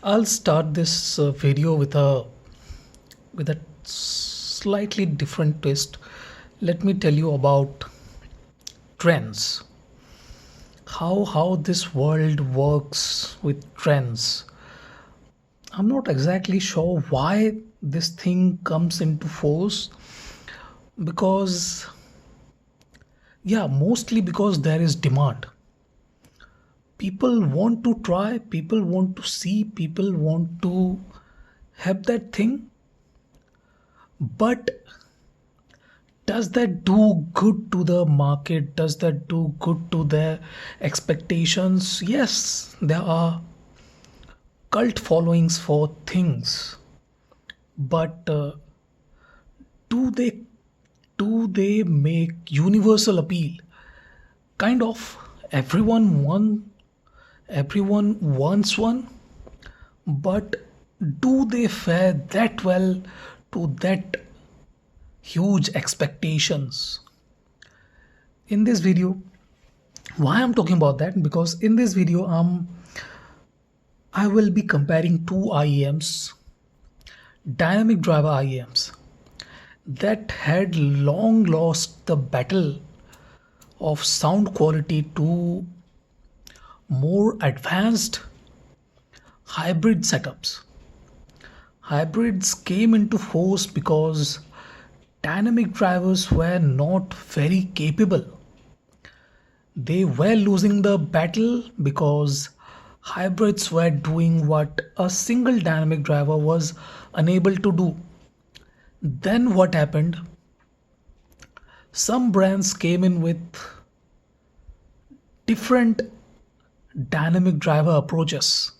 I'll start this video with a slightly different twist. Let me tell you about trends. How this world works with trends. I'm not exactly sure why this thing comes into force because mostly because there is demand. People want to try, people want to see, people want to have that thing, but does that do good to the market? Does that do good to their expectations? Yes, there are cult followings for things, but do they make universal appeal? Kind of. Everyone wants one, but do they fare that well to that huge expectations? In this video, why I'm talking about that, because in this video I will be comparing two IEMs, dynamic driver IEMs, that had long lost the battle of sound quality to more advanced hybrid setups. Hybrids came into force because dynamic drivers were not very capable. They were losing the battle because hybrids were doing what a single dynamic driver was unable to do. Then what happened? Some brands came in with different dynamic driver approaches.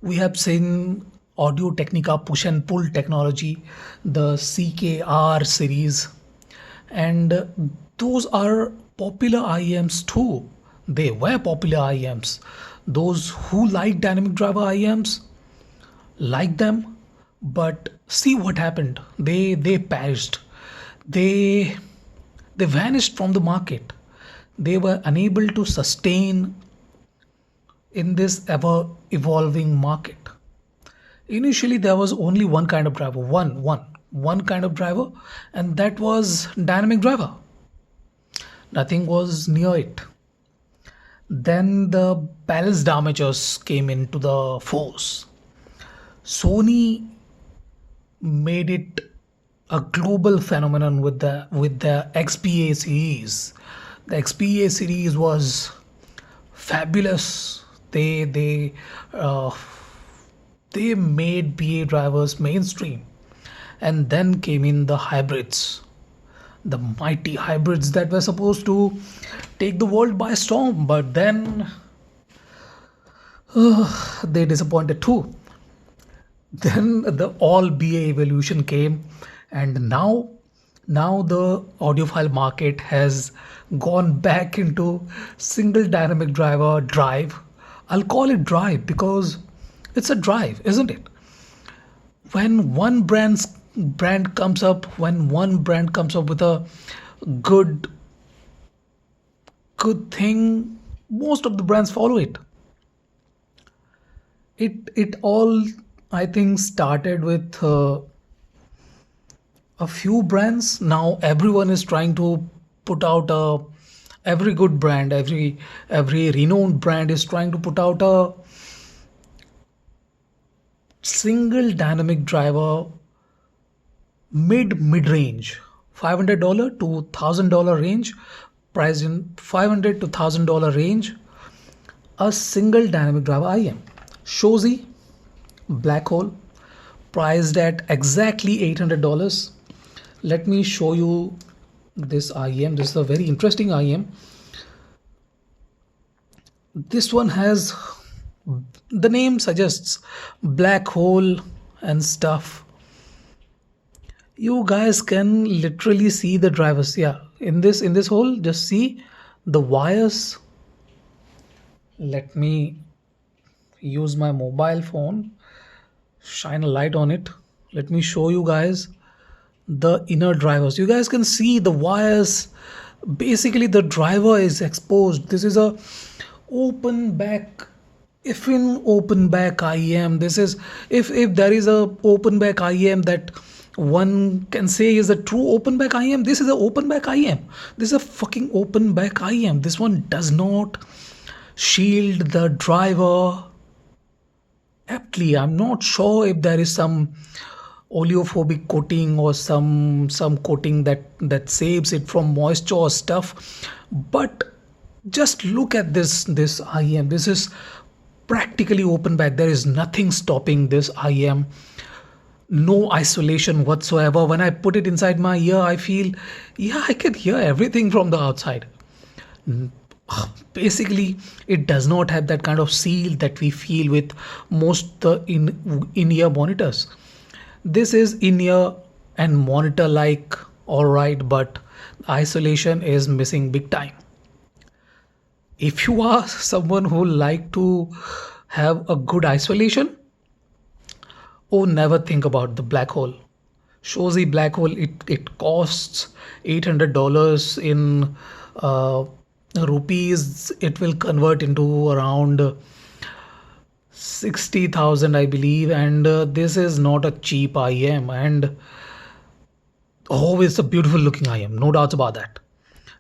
We have seen Audio Technica push and pull technology, the CKR series, and those are popular IEMs too. They were popular IEMs. Those who like dynamic driver IEMs like them, but see what happened. They perished. They they vanished from the market. They were unable to sustain in this ever evolving market. Initially, there was only one kind of driver, one kind of driver, and that was dynamic driver. Nothing was near it. Then the balanced armatures came into the force. Sony made it a global phenomenon with the XPA series. The XPA series was fabulous. They made BA drivers mainstream, and then came in the hybrids, the mighty hybrids that were supposed to take the world by storm, but then they disappointed too. Then the all BA evolution came, and now the audiophile market has gone back into single dynamic driver drive. I'll call it drive because it's a drive, isn't it? When one brand comes up with a good good thing, most of the brands follow it. It all, I think, started with a few brands. Now everyone is trying to put out a every good brand, every renowned brand is trying to put out a single dynamic driver mid range, $500 to $1,000 range, priced in $500 to $1,000 range. A single dynamic driver IM, Shozi Black Hole, priced at exactly $800. Let me show you this IEM. This is a very interesting IEM. This one has, the name suggests, black hole and stuff. You guys can literally see the drivers. Yeah, in this hole, just see the wires. Let me use my mobile phone, shine a light on it. Let me show you guys the inner drivers. You guys can see the wires. Basically the driver is exposed. This is a open back if in open back IEM, this is, if there is a open back IEM that one can say is a true open back IEM, this is a open back IEM. This is a fucking open back IEM. This one does not shield the driver aptly. I'm not sure if there is some oleophobic coating or some coating that saves it from moisture or stuff, but just look at this IEM. This is practically open back. There is nothing stopping this IEM. No isolation whatsoever. When I put it inside my ear, I feel, yeah, I can hear everything from the outside. Basically, it does not have that kind of seal that we feel with most the in-ear monitors. This is in-ear and monitor like, all right, but isolation is missing big time. If you are someone who like to have a good isolation, oh, never think about the black hole. Shozy black hole, it costs $800 in rupees. It will convert into around 60,000, I believe. And this is not a cheap IM. And oh, it's a beautiful looking IM, no doubts about that.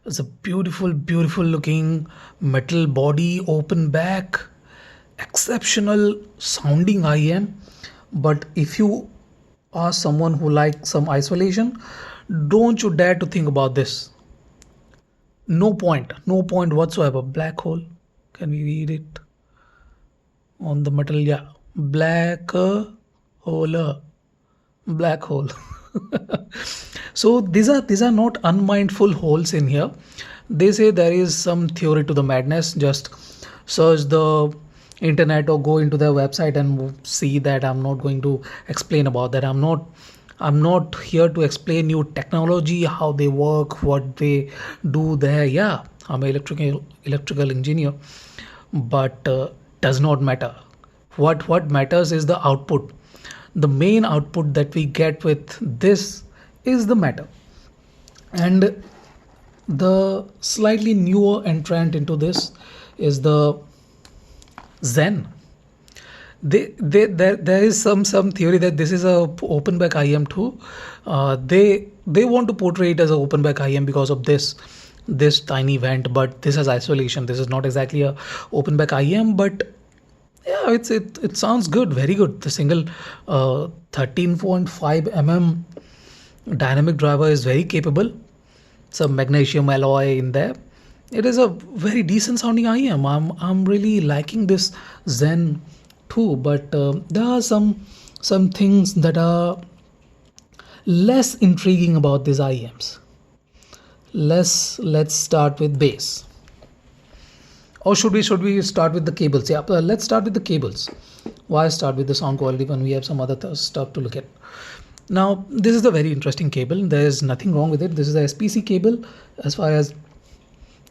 It's a beautiful, beautiful looking metal body, open back, exceptional sounding IM. But if you are someone who likes some isolation, don't you dare to think about this. No point, no point whatsoever. Black hole. Can we read it on the metal? Yeah, black hole, black hole. So these are not unmindful holes in here. They say there is some theory to the madness. Just search the internet or go into their website and see that. I'm not going to explain about that. I'm not here to explain you technology, how they work, what they do there. Yeah, I'm an electrical engineer, but does not matter. What matters is the output. The main output that we get with this is the matter. And the slightly newer entrant into this is the Zen. There is some theory that this is a open back IM too. They want to portray it as an open back IM because of this tiny vent, but this is isolation. This is not exactly a open back IM, but yeah, it sounds good, very good. The single 13.5 mm dynamic driver is very capable. Some magnesium alloy in there. It is a very decent sounding IM. I'm really liking this Zen too, but there are some things that are less intriguing about these IMs. Let's start with bass. Or should we start with the cables? Yeah, let's start with the cables. Why start with the sound quality when we have some other stuff to look at? Now, this is a very interesting cable. There is nothing wrong with it. This is a SPC cable. As far as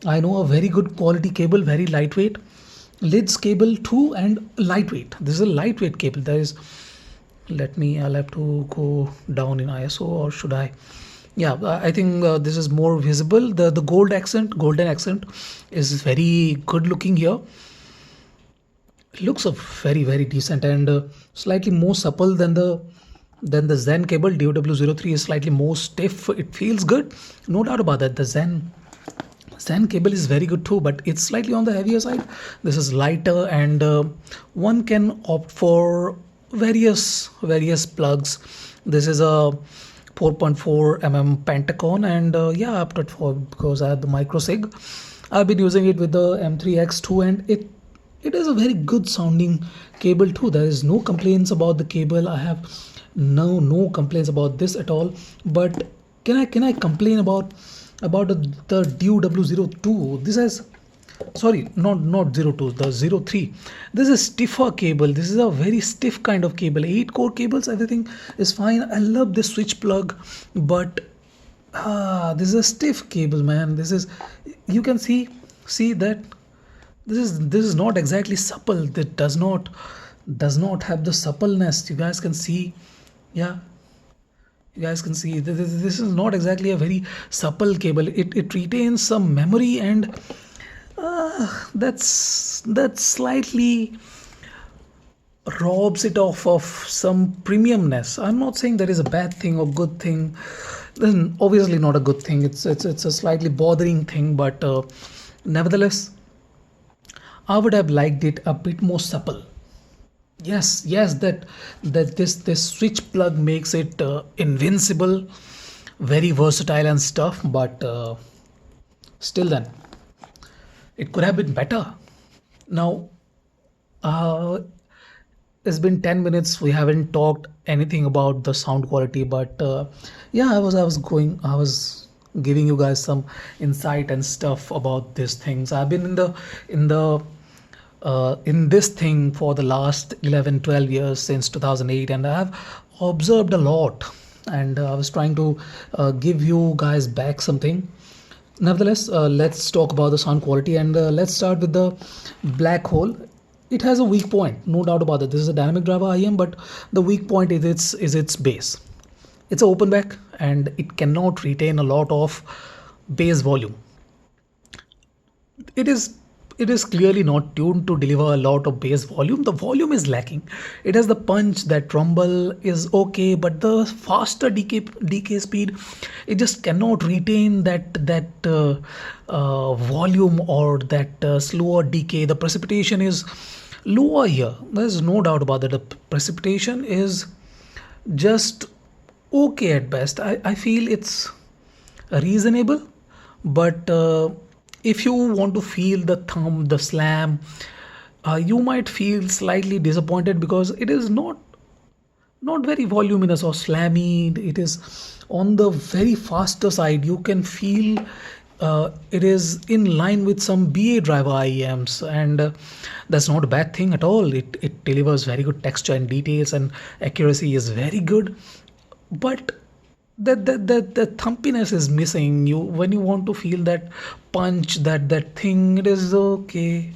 I know, a very good quality cable, very lightweight. Lids cable too, and lightweight. This is a lightweight cable. I'll have to go down in ISO, or should I? Yeah, I think this is more visible. The golden accent is very good looking here. It looks a very, very decent, and slightly more supple than the Zen cable. DOW03 is slightly more stiff. It feels good, no doubt about that. The Zen cable is very good too, but it's slightly on the heavier side. This is lighter, and one can opt for various plugs. This is a 4.4 mm Pentacon, and yeah, I opted for because I have the micro sig. I've been using it with the M3X2, and it is a very good sounding cable too. There is no complaints about the cable. I have no complaints about this at all. But can I complain about the DOW02? This has, sorry, not 02, the 03. This is a stiffer cable. This is a very stiff kind of cable. 8 core cables, everything is fine. I love this switch plug, but this is a stiff cable, man. This is, you can see that this is not exactly supple. That does not have the suppleness. You guys can see, yeah, you guys can see this is not exactly a very supple cable. It retains some memory, and that's slightly robs it of some premiumness. I'm not saying there is a bad thing or good thing. Then obviously not a good thing. It's a slightly bothering thing, but nevertheless, I would have liked it a bit more supple. Yes, yes, that this switch plug makes it invincible, very versatile and stuff. But still, then it could have been better. Now, uh, it's been 10 minutes. We haven't talked anything about the sound quality, but yeah, I was giving you guys some insight and stuff about these things. I've been in the in this thing for the last 11, 12 years since 2008, and I've observed a lot, and I was trying to give you guys back something. Nevertheless, let's talk about the sound quality, and let's start with the black hole. It has a weak point, no doubt about it. This is a dynamic driver IEM, but the weak point is its bass. It's an open back, and it cannot retain a lot of bass volume. It is it is clearly not tuned to deliver a lot of bass volume. The volume is lacking. It has the punch, that rumble is okay, but the faster decay speed, it just cannot retain that volume, or that slower decay. The precipitation is lower here. There's no doubt about that. The precipitation is just okay at best. I feel it's reasonable, but if you want to feel the thumb, the slam, you might feel slightly disappointed because it is not very voluminous or slammy. It is on the very faster side. You can feel it is in line with some BA driver IEMs, and that's not a bad thing at all. It delivers very good texture and details, and accuracy is very good, but the thumpiness is missing. You when you want to feel that punch, that thing, it is okay,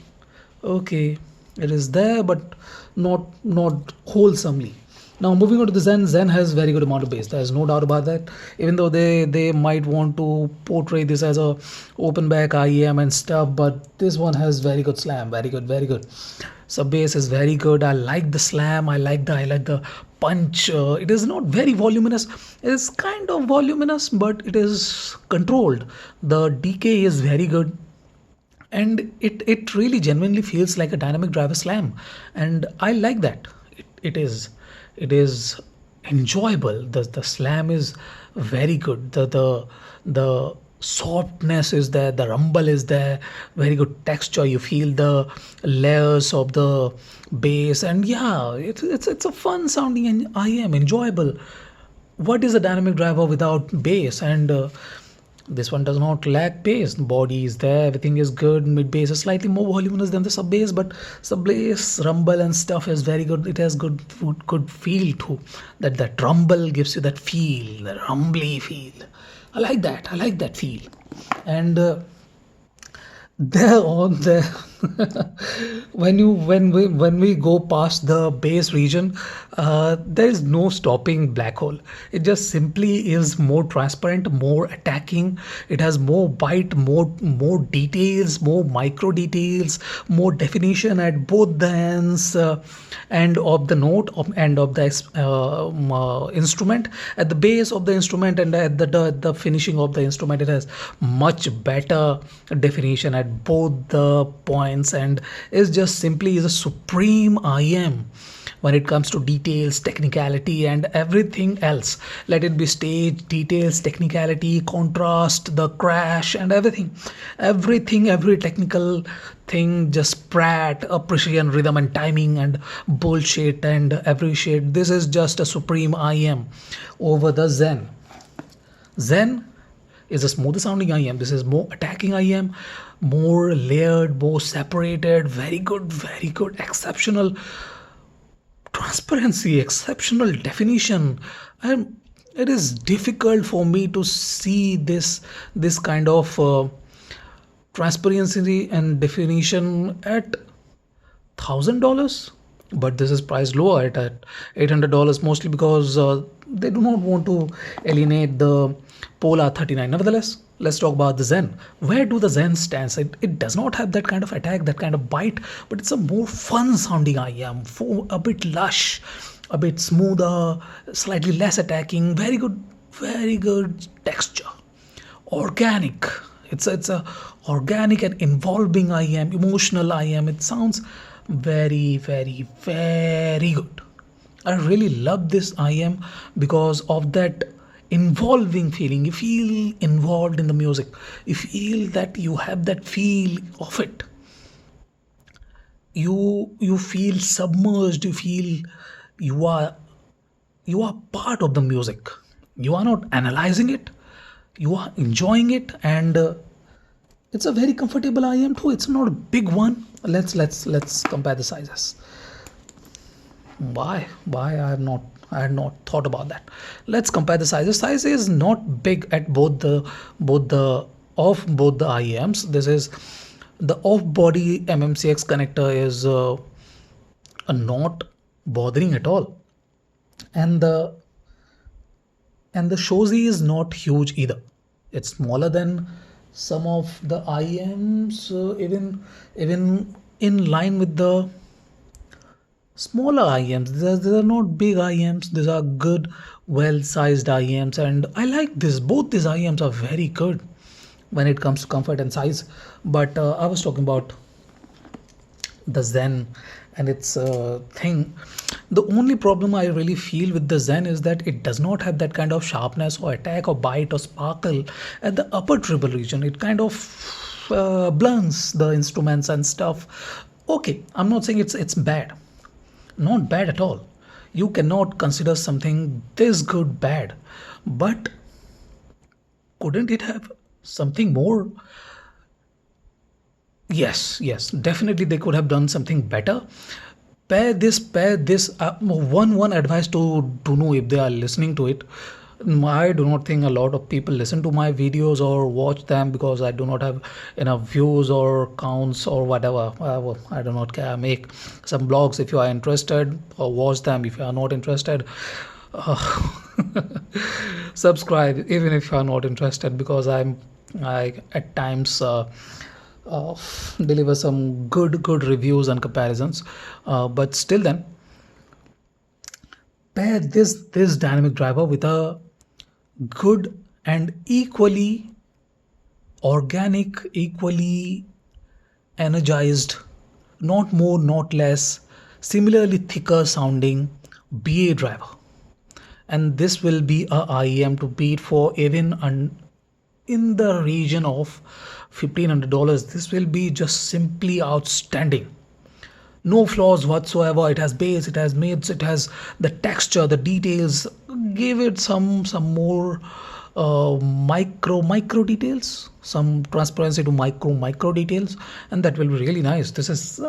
okay, it is there, but not wholesomely. Now moving on to the Zen has very good amount of bass. There's no doubt about that. Even though they might want to portray this as a open back IEM and stuff, but this one has very good slam, very good, very good. Sub bass is very good. I like the slam. I like the punch. It is not very voluminous. It is kind of voluminous, but it is controlled. The decay is very good, and it really genuinely feels like a dynamic driver slam, and I like that. It is enjoyable. The slam is very good. The softness is there, the rumble is there, very good texture. You feel the layers of the bass, and yeah, it's a fun sounding, and I am enjoyable. What is a dynamic driver without bass? And this one does not lack bass. The body is there, everything is good. Mid bass is slightly more voluminous than the sub bass, but sub bass rumble and stuff is very good. It has good feel too. That rumble gives you that feel, the rumbly feel. I like that. I like that feel. And there on there when we go past the base region, there is no stopping black hole. It just simply is more transparent, more attacking. It has more bite, more details, more micro details, more definition at both the ends, end of the note, end of the instrument, at the base of the instrument, and at the finishing of the instrument. It has much better definition at both the points, and is just simply is a supreme IM when it comes to details, technicality, and everything else. Let it be stage details, technicality, contrast, the crash, and everything, every technical thing, just prat, precision, rhythm, and timing, and bullshit, and every shit. This is just a supreme IM over the Zen is a smoother sounding IM. This is more attacking IM, more layered, more separated. Very good, exceptional transparency, exceptional definition. And it is difficult for me to see this kind of transparency and definition at $1,000. but this is priced lower at $800, mostly because they do not want to alienate the Polar 39. Nevertheless, let's talk about the Zen. Where do the Zen stands? It does not have that kind of attack, that kind of bite, but it's a more fun sounding IEM, a bit lush, a bit smoother, slightly less attacking, very good texture, organic. It's a organic and involving IM, emotional IM. It sounds very good. I really love this IM because of that involving feeling. You feel involved in the music. You feel that you have that feel of it. You feel submerged. You feel you are you are part of the music. You are not analyzing it, you are enjoying it, and it's a very comfortable IM too. It's not a big one. Let's compare the sizes. Why I had not thought about that. Let's compare the sizes. Size is not big at both the IEMs. This is the off body MMCX connector is not bothering at all, and the Shozi is not huge either. It's smaller than some of the IEMs, even in line with the smaller IEMs. These are not big IEMs. These are good, well-sized IEMs, and I like this. Both these IEMs are very good when it comes to comfort and size. But I was talking about the Zen and its thing. The only problem I really feel with the Zen is that it does not have that kind of sharpness or attack or bite or sparkle at the upper treble region. It kind of blunts the instruments and stuff. Okay, I'm not saying it's bad. Not bad at all. You cannot consider something this good bad. But couldn't it have something more? Yes, definitely they could have done something better. Pair this. One advice to know if they are listening to it. I do not think a lot of people listen to my videos or watch them because I do not have enough views or counts or whatever. I do not care. I make some blogs if you are interested, or watch them if you are not interested. Uh, Subscribe even if you are not interested, because I at times uh, deliver some good reviews and comparisons. But still, then pair this dynamic driver with a good and equally organic, equally energized, not more, not less, similarly thicker sounding BA driver. And this will be a IEM to beat for even in the region of $1,500. This will be just simply outstanding. No flaws whatsoever. It has bass, it has mids, it has the texture, the details. Give it some more micro details, some transparency to micro details, and that will be really nice. This is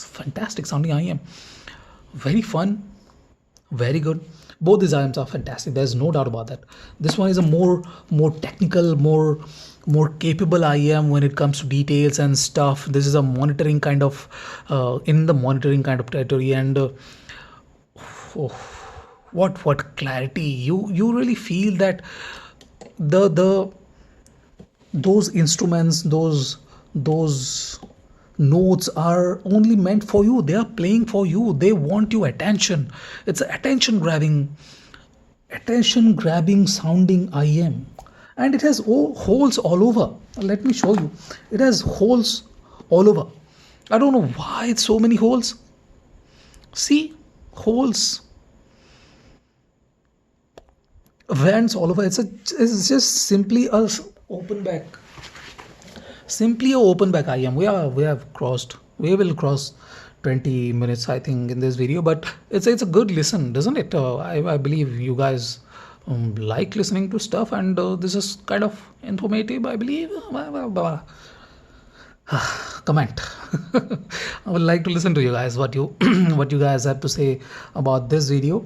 fantastic sounding IM. Very fun, very good. Both these IMs are fantastic. There's no doubt about that. This one is a more technical, more capable IM when it comes to details and stuff. This is a monitoring kind of in the monitoring kind of territory, and oh, what clarity. You really feel that the those instruments, those notes are only meant for you. They are playing for you. They want your attention. It's attention grabbing sounding IM, and it has holes all over. Let me show you. It has holes all over. I don't know why it's so many holes. See, holes, vents all over. It's just simply a open back. Simply a open back IM. We will cross 20 minutes, I think, in this video, but it's a good listen, doesn't it? I believe you guys like listening to stuff, and this is kind of informative, I believe. Comment. I would like to listen to you guys, what you what you guys have to say about this video.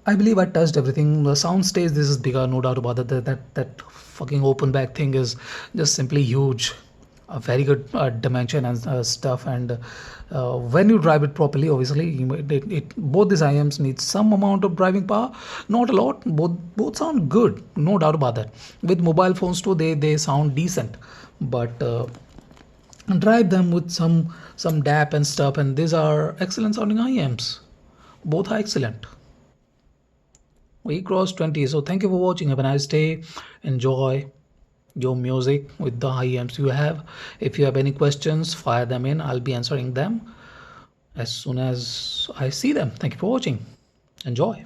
I believe I touched everything. The sound stage, this is bigger, no doubt about it. That fucking open back thing is just simply huge. a very good dimension and stuff. And when you drive it properly, obviously both these IMs need some amount of driving power, not a lot. Both sound good, no doubt about that. With mobile phones too, they sound decent, but drive them with some DAP and stuff, and these are excellent sounding IMs. Both are excellent. We crossed 20, so thank you for watching. Have a nice day. Enjoy your music with the IMs you have. If you have any questions, fire them in. I'll be answering them as soon as I see them. Thank you for watching. Enjoy.